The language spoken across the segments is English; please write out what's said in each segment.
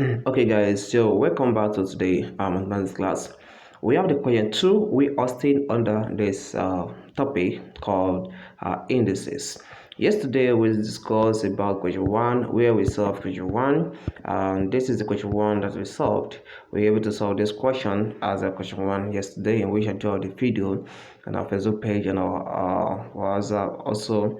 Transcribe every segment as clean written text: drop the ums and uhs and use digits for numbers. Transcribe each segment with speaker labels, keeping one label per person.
Speaker 1: Okay guys, so welcome back to today mathematics class. We have the question 2. We are still under this topic called indices. Yesterday we discussed about question 1 where we solved question 1, and this is the question 1 that we solved. We were able to solve this question as a question 1 yesterday, in which I dropped the video on our Facebook page, and was also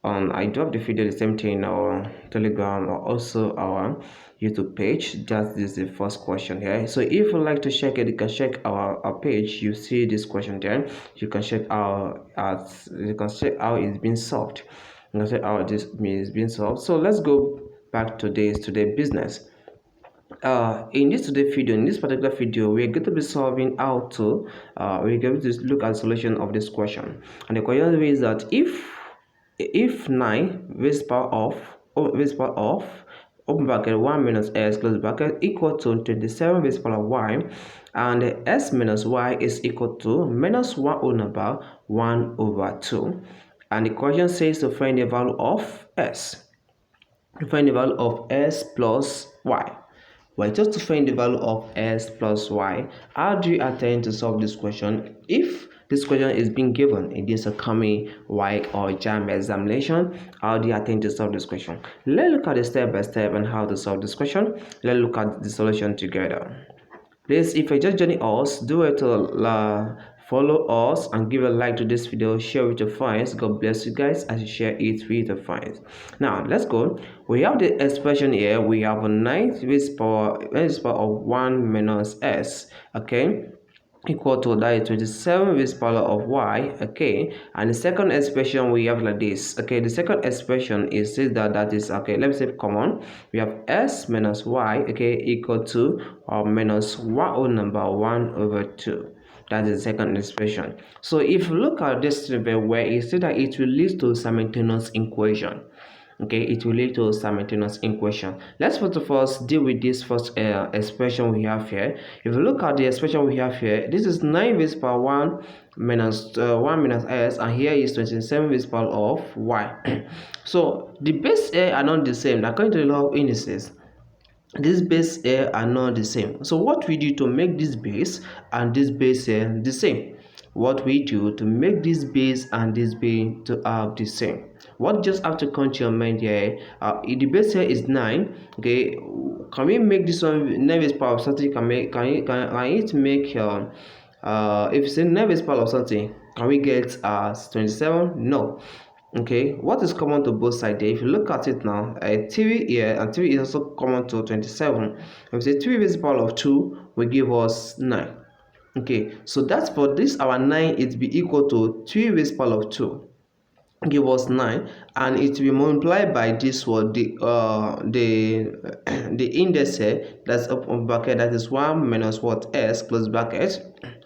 Speaker 1: I dropped the video the same thing in our Telegram or also our YouTube page. That is the first question here. So if you like to check it, you can check our page. You see this question there. You can check how it's been solved. You can check how this is being solved. So let's go back to today's business. In this particular video, we're going to be solving how to we're going to look at the solution of this question. And the question is that if 9 raised power of open bracket 1 minus s close bracket equal to 27 raised power y, and s minus y is equal to minus 1 whole number 1 over 2, and the question says to find the value of s. To find the value of s plus y. Well, just to find the value of s plus y, how do you attempt to solve this question if this question is being given in this upcoming WAEC or JAMB examination? How do you attempt to solve this question? Let's look at the step by step on how to solve this question. Let's look at the solution together. Please, if you just joining us, do it to follow us and give a like to this video, share with your friends. God bless you guys as you share it with your friends. Now let's go. We have the expression here. We have a 9 raised power of 1 minus s, okay, equal to that is 27 raised power of y, okay. And the second expression we have like this, okay. The second expression is that is, okay, let me say common. We have s minus y, okay, equal to minus 1 whole number 1 over 2. That is the second expression. So if you look at this where it says that it will lead to simultaneous equation. Okay, it will lead to simultaneous equation. Let's first of all deal with this first expression we have here. If you look at the expression we have here, this is 9 raised power 1 minus 1 minus s, and here is 27 raised power of y. So the base here are not the same according to the law of indices. These base here are not the same. So what we do to make this base and this base here the same? What we do to make this base and this base to have the same? What just have to come to your mind here? The base here is 9. Okay, can we make this one 9 raised power of something? Can it make if it's a 9 raised power of something, can we get 27? No. Okay, what is common to both sides there? If you look at it now, 3 here and 3 is also common to 27. If we say 3 raised power of 2 will give us 9. Okay, so that's for this our 9, it be equal to 3 raised power of 2 give us 9, and it will multiply by this one, the index here, that's open bracket, that is 1 minus what s close bracket,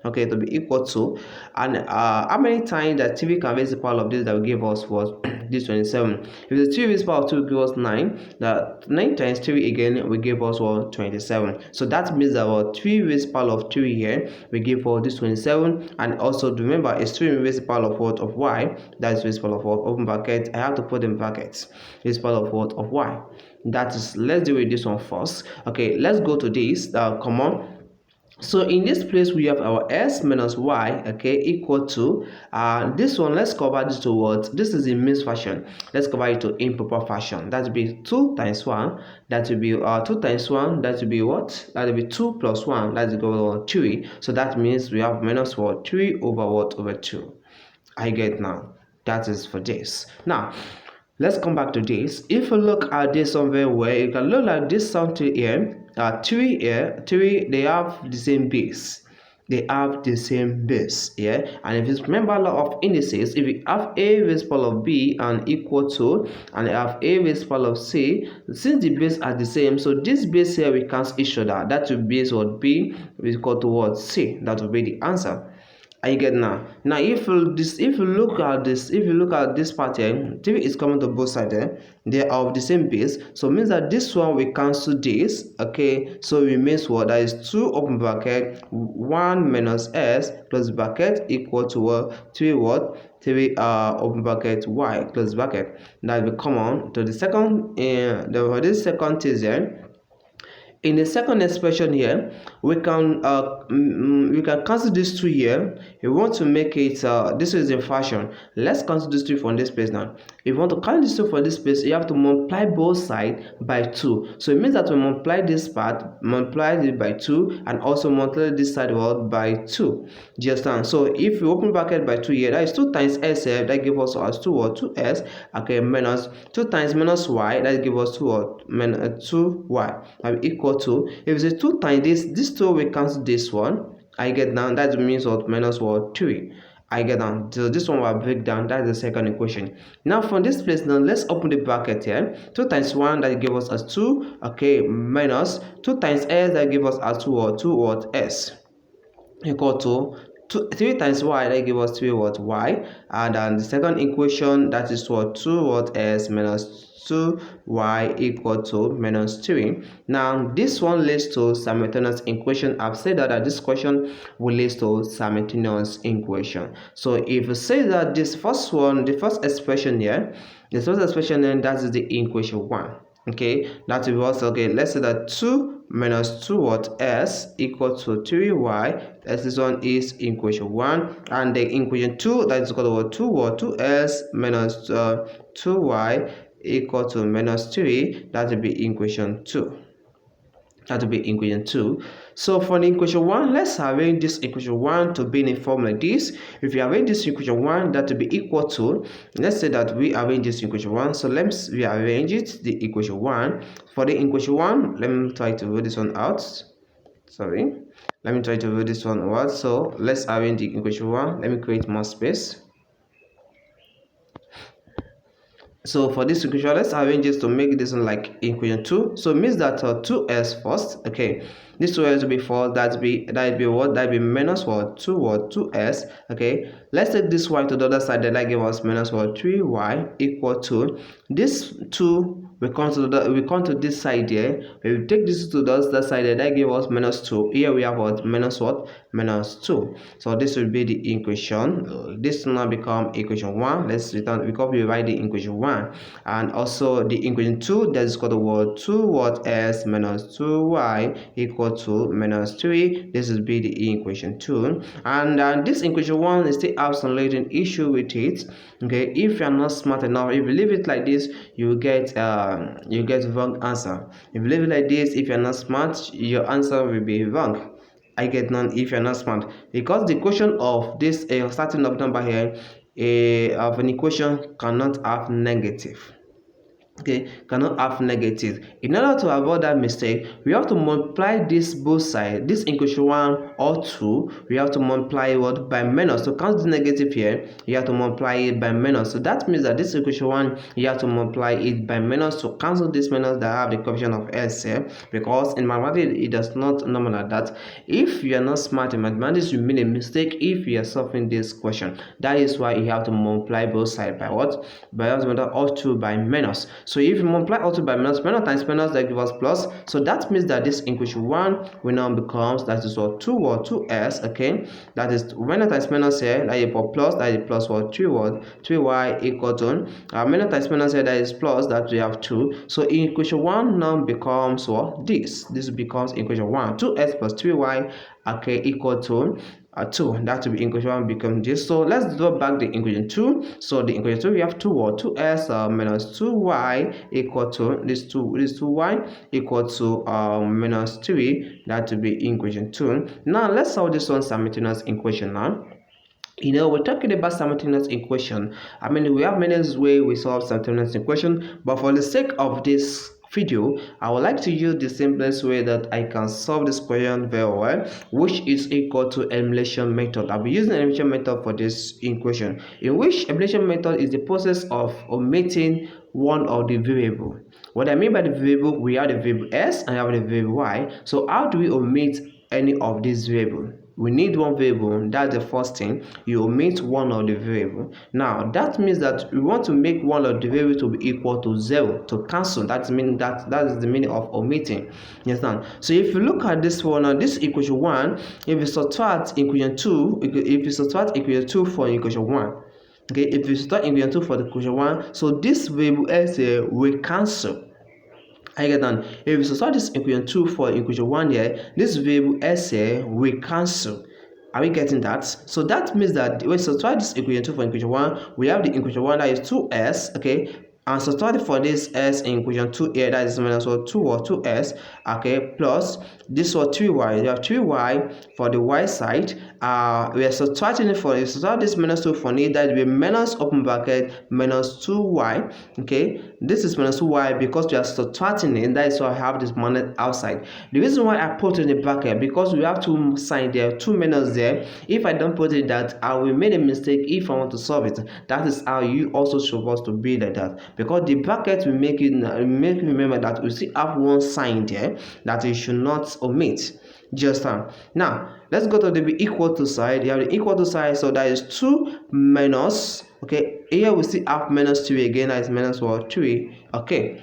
Speaker 1: okay, to be equal to, and how many times that 3 can raise the power of this that will give us was this 27. If the 3 raised power of 2 will give us 9, that 9 times 3 again will give us 27. So that means that our 3 raised power of 3 here will give us this 27, and also remember it's 3 raised power of what of y, that is raised power of open bracket, I have to put in brackets, raised power of what of y. That is, let's deal with this one first. Okay, let's go to this common. So in this place we have our s minus y, okay, equal to this one. Let's convert this to what? This is in mixed fashion. Let's convert it to improper fashion. That will be 2 times 1. That will be 2 times 1. That will be what? That will be 2 plus 1. That will go 3. So that means we have minus what? 3 over what? Over 2. I get now. That is for this. Now let's come back to this. If you look at this somewhere where you can look at this something here, 3 here, 3, they have the same base. They have the same base, yeah. And if you remember law of indices, if you have a raised power of b and equal to, and you have a raised power of c, since the base are the same, so this base here we cancel each other. That will be what b is equal to what c. That will be the answer. I get now. Now if you look at this part here, 3 is coming to both sides there. They are of the same base, so it means that this one we cancel this, okay, so it remains what? That is 2 open bracket 1 minus s close bracket equal to what? 3 what? 3 open bracket y close bracket. That will come on to the second this second thing here. In the second expression here, we can cancel this 2 here. If we want to make it this is in fashion, let's cancel this 2 from this place now. If you want to cancel this 2 from this place, you have to multiply both sides by 2. So it means that we multiply this part, multiply it by 2, and also multiply this side by 2. Do you understand? So if you open bracket by 2 here, that is 2 times SF, that gives us as 2 or 2s, okay, minus 2 times minus y, that gives us 2 or 2y, equal to, if it's 2 times this 2 we cancel this one, I get down, that means what, minus what, 3. I get down, so this one will break down. That's the second equation. Now from this place, now let's open the bracket here. 2 times 1, that gives us as 2, okay, minus 2 times s, that gives us as 2 or 2 what, s, equal to 3 times y, that gives us 3 what, y, and then the second equation, that is what, 2 what, s minus 2y equal to minus 3. Now this one leads to simultaneous equation. I've said that this question will lead to simultaneous equation. So if you say that this first one, the first expression here, that is the equation 1. Okay, that will also, okay, let's say that 2 minus 2 what, s equal to 3y. This one is equation 1, and the equation 2, that is equal to 2 what, 2s minus 2y equal to minus 3. That will be equation 2. That will be equation 2. So for the equation 1, let's arrange this equation 1 to be in a form like this. If you arrange this equation 1, that will be equal to, let's say that we arrange this equation 1. So let's rearrange it, the equation 1. For the equation 1, let me try to roll this one out. Sorry. Let me try to roll this one out. So let's arrange the equation 1. Let me create more space. So for this equation, let's arrange this to make this one like equation 2. So it means that 2s first. Okay, this 2s will be false. That be what? That be minus what? 2 what? 2s. Okay, let's take this y to the other side. That give us minus what? 3y equal to this 2. We come to this side here. If we take this to the other side here, that gives us minus 2. Here we have what? Minus what? Minus 2. So this will be the equation. This now become equation 1. Let's return, because we write the equation 1. And also the equation 2, that is called the word 2 what, s minus 2y equal to minus 3. This will be the equation 2. And this equation 1 is still have some little issue with it. Okay, if you are not smart enough, if you leave it like this, you get wrong answer. If you leave it like this, if you're not smart, your answer will be wrong. I get none if you're not smart, because the equation of this starting of number here of an equation cannot have negative. Okay, cannot have negative. In order to avoid that mistake, we have to multiply this both sides. This equation 1 or 2, we have to multiply what by minus. To count the negative here, you have to multiply it by minus. So that means that this equation 1, you have to multiply it by minus to cancel this minus that have the coefficient of s here, because in mathematics it does not normal like that. If you are not smart in mathematics, you made a mistake if you are solving this question. That is why you have to multiply both sides by what? By or 2 by minus. So if you multiply all 2 by minus times minus, that gives us plus. So that means that this equation 1 will now becomes, that is what, 2 or 2s. Okay, that is minus times minus here, that is plus, that is plus what, 3y equal to minus times minus here, that is plus, that we have 2. So equation 1 now becomes what, this becomes equation 1, 2s plus 3y, okay, equal to 2. That will be equation 1 become this. So let's draw back the equation 2. So the equation 2, we have 2 or 2s minus 2y equal to this 2y equal to minus 3. That will be equation 2. Now let's solve this one simultaneous equation now. You know, we're talking about simultaneous equation. I mean, we have many ways we solve simultaneous equation, but for the sake of this video, I would like to use the simplest way that I can solve this question very well, which is equal to elimination method. I'll be using the elimination method for this equation, in which elimination method is the process of omitting one of the variable. What I mean by the variable, we have the variable s and I have the variable y. So how do we omit any of these variables? We need one variable. That's the first thing. You omit one of the variable. Now that means that we want to make one of the variable to be equal to 0, to cancel. That is the meaning of omitting. You understand? So if you look at this one, this equation 1, if you subtract equation 2, if you subtract equation 2 from equation 1, okay, if you subtract equation 2 for the equation 1, so this variable s will cancel. I get that. If we substitute this equation 2 for equation 1 here, this variable s here will cancel. Are we getting that? So that means that when we substitute this equation 2 for equation 1, we have the equation 1 that is 2s, okay? And substitute for this s in equation 2 here, that is minus 2 or 2s, okay, plus this was 3y. You have 3y for the y side. We are subtracting it for, if subtract this minus 2 for it, that will be minus open bracket minus 2y, okay. This is minus 2y because we are subtracting it, that is why I have this minus outside. The reason why I put in the bracket, because we have two signs there, two minus there. If I don't put it that, I will make a mistake if I want to solve it. That is how you also supposed to be like that, because the bracket will make you remember that we still have one sign there that you should not omit. Just now let's go to the equal to side. You have the equal to side, so that is 2 minus, okay, here we still have minus 3 again, that is minus 3, okay.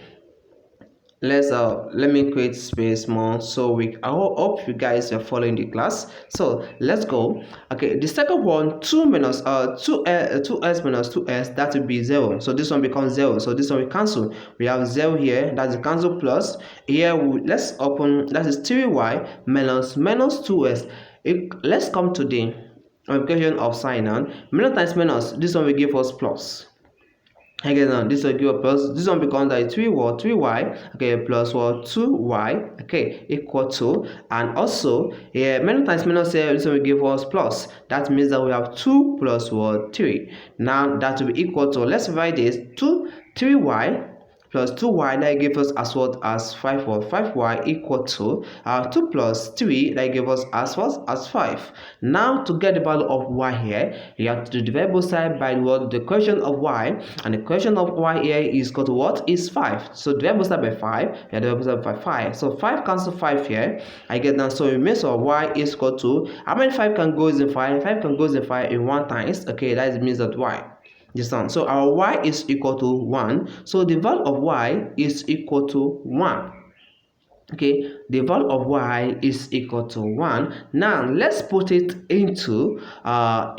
Speaker 1: Let me create space more, so I hope you guys are following the class. So let's go. Okay, the second one, 2 minus 2s minus 2s, that will be 0. So this one becomes 0, so this one will cancel. We have 0 here, that's a cancel, plus here let's open, that is 3y minus 2s. Let's come to the application of sign now. Minus times minus, this one will give us plus. Again, this will give a plus. This one becomes like 3y, okay, plus 2y, okay, equal to, and also minus times minus here, this one will give us plus. That means that we have 2 plus 3. Now that will be equal to, let's write this 3y plus 2y, that gives us as what as 5, or 5y equal to 2 plus 3, that gives us as what as 5. Now to get the value of y here, you have to divide both sides by what the equation of y, and the equation of y here is equal to what is 5. So divide both sides by 5, you divide both sides by 5. So 5 cancel 5 here. I get that. So it means y is equal to, how many 5 can go in 5? 5 can go in 5 in 1 times. Okay, that means that y. This one. So our y is equal to 1. So the value of y is equal to 1. Okay, the value of y is equal to 1. Now let's put it into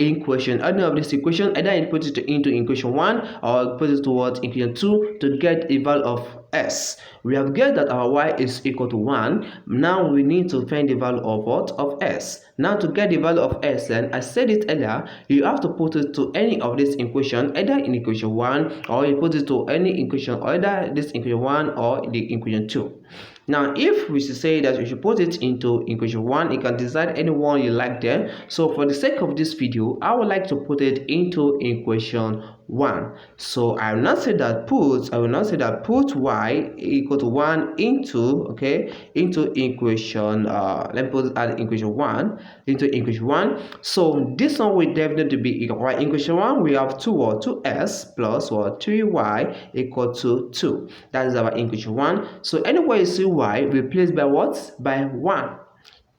Speaker 1: equation. Any of this equation, either you put it into equation 1 or put it towards equation 2 to get the value of s. We have get that our y is equal to 1. Now we need to find the value of what? Of s. Now to get the value of s, then I said it earlier, you have to put it to any of this equation, either in equation 1 or you put it to any equation, either this equation 1 or the equation 2. Now if we should say that you should put it into equation 1, you can decide any one you like there. So for the sake of this video, I would like to put it into equation 1. So I will not say that put y equal to 1 into, okay, into equation let me put it at equation 1, into equation 1. So this one will definitely be equal. Right, equation 1 we have 2s plus 3y equal to 2. That is our equation 1. So anywhere you see y, replace by what? By 1.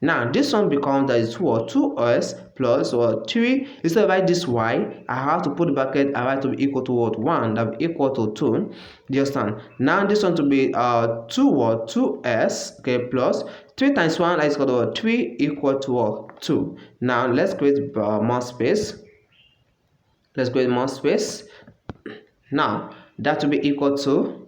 Speaker 1: Now this one becomes that is 2s plus 3. Instead of write this y, I have to put the bracket, I have to be equal to what? 1, that will be equal to 2. Do you understand? Now this one to be 2s, okay, plus 3 times 1 is equal to 3 equal to 2. Now let's create more space. Let's create more space. Now that will be equal to,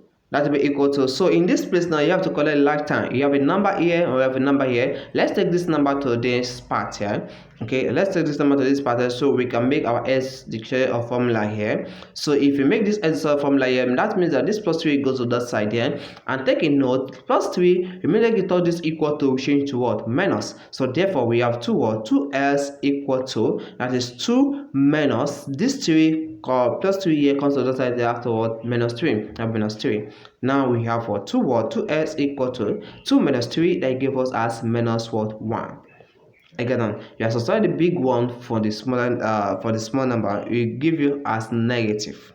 Speaker 1: so in this place now you have to collect lifetime. You have a number here or you have a number here. Let's take this number to this part here. Okay, let's take this number to this part here, so we can make our s dictionary of formula here. So if you make this s formula here, that means that this plus 3 goes to that side here. And take a note, plus 3 immediately thought this equal to change to what? Minus. So therefore we have 2s equal to, that is 2 minus this 3 plus 3 here comes to the side afterward, minus 3. Minus 3. Now we have 2s equal to 2 minus 3, that gives us as minus 1. Again, you have substitute the big one for the small number, it will give you as negative.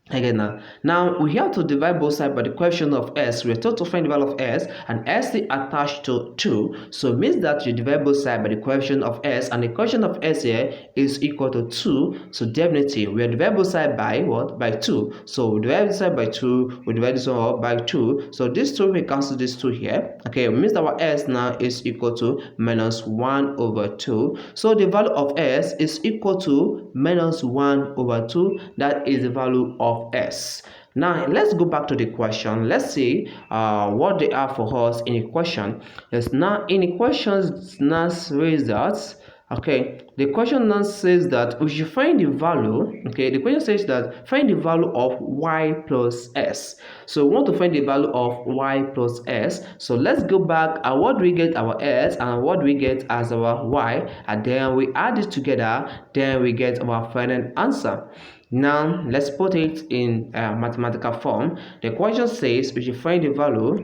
Speaker 1: Again, now we have to divide both sides by the coefficient of s. We are told to find the value of s, and s is attached to 2, so it means that you divide both sides by the coefficient of s, and the coefficient of s here is equal to 2. So definitely we are divide both sides by what? By 2. So we divide this side by 2, we divide this one by 2. So this 2 will cancel this 2 here. Okay, it means our s now is equal to minus 1 over 2. So the value of s is equal to minus 1 over 2. That is the value of s. Now let's go back to the question. Let's see what they are for us in a question. Yes, now in the questions now says that, okay, the question now says that we should find the value. Okay, the question says that find the value of y plus s. So we want to find the value of y plus s. So let's go back and what do we get our s and what do we get as our y, and then we add it together, then we get our final answer. Now let's put it in mathematical form. The question says we should find the value.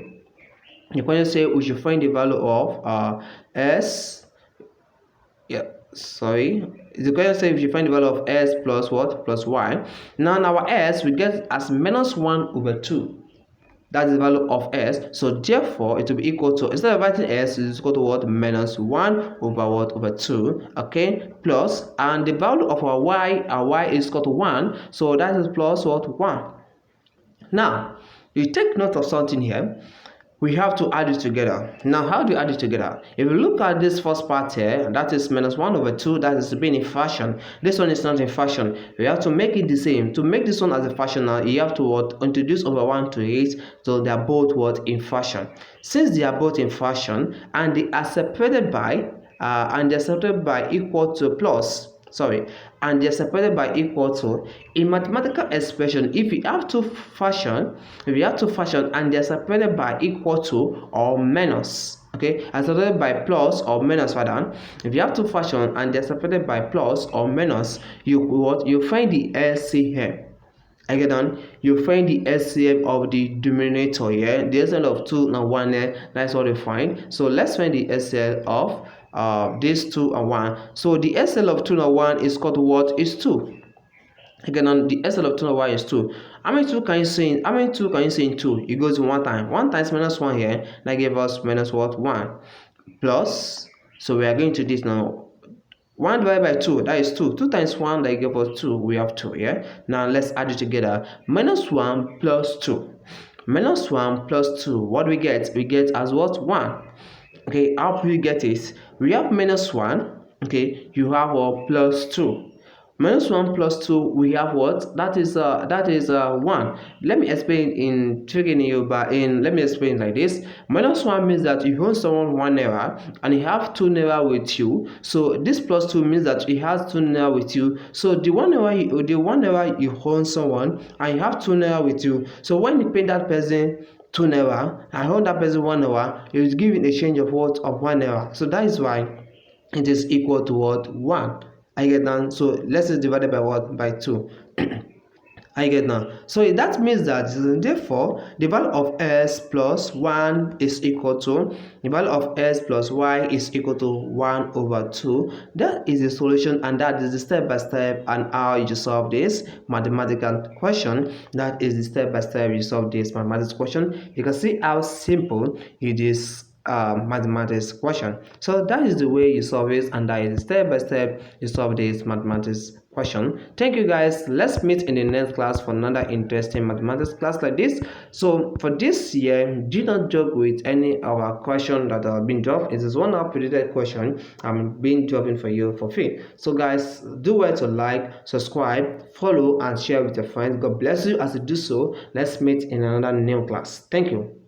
Speaker 1: The question says we should find the value of s. Yeah, sorry. The question says we should find the value of s plus what? Plus y. Now our s we get as minus 1 over 2. That is the value of s. So therefore it will be equal to, instead of writing s, is equal to what? Minus 1 over what? Over 2. Okay, plus, and the value of our y is equal to 1. So that is plus what? 1. Now you take note of something here. We have to add it together. Now how do you add it together? If you look at this first part here, that is minus 1 over 2, that is being in fraction. This one is not in fraction. We have to make it the same. To make this one as a fraction, now you have to what? Introduce over 1 to it, so they are both what? In fraction. Since they are both in fraction and they are separated by equal to plus, sorry, and they're separated by equal to, in mathematical expression, if you have two fraction and they're separated by equal to or minus, okay, and separated by plus or minus rather, if you have two fraction and they're separated by plus or minus, you find the LCM. Again, you find the LCM of the denominator here. The LCM of 2 and 1 here, that's what you find. So let's find the LCM of these 2 and 1. So the SL of 2 and 1 is equal to what? Is 2. Again, on the SL of 2 and 1 is 2. How many 2 can you see in 2? It goes 1 time. 1 times minus 1 here, that gave us minus what? 1. Plus, so we are going to this now. 1 divided by 2, that is 2. 2 times 1, that gives us 2. We have 2, yeah? Now let's add it together. Minus 1 plus 2. Minus 1 plus 2. What do we get? We get as what? 1. Okay, how do we get it? We have minus 1. Okay, you have what? Plus 2. Minus 1 plus 2, we have what? That is 1. Let me explain in let me explain like this. Minus 1 means that you owe someone 1 naira and you have 2 naira with you. So this plus 2 means that he has 2 naira with you. So the 1 naira you owe someone and you have 2 naira with you. So when you pay that person 2 naira, I owe that person 1 naira, you will give it a change of what? Of 1 naira. So that is why it is equal to what? 1. I get now. So let's just divide it by what? By 2. I get now. So that means that therefore the value of s plus 1 is equal to the value of s plus y is equal to 1 over 2. That is the solution, and that is the step by step and how you solve this mathematical question. That is the step by step you solve this mathematical question. You can see how simple it is. Mathematics question. So that is the way you solve it, and that is step by step you solve this mathematics question. Thank you guys. Let's meet in the next class for another interesting mathematics class like this. So for this year, do not joke with any of our question that have been dropped. It is one of predicted question I'm being dropping for you for free. So guys, do well to like, subscribe, follow and share with your friends. God bless you as you do so. Let's meet in another new class. Thank you.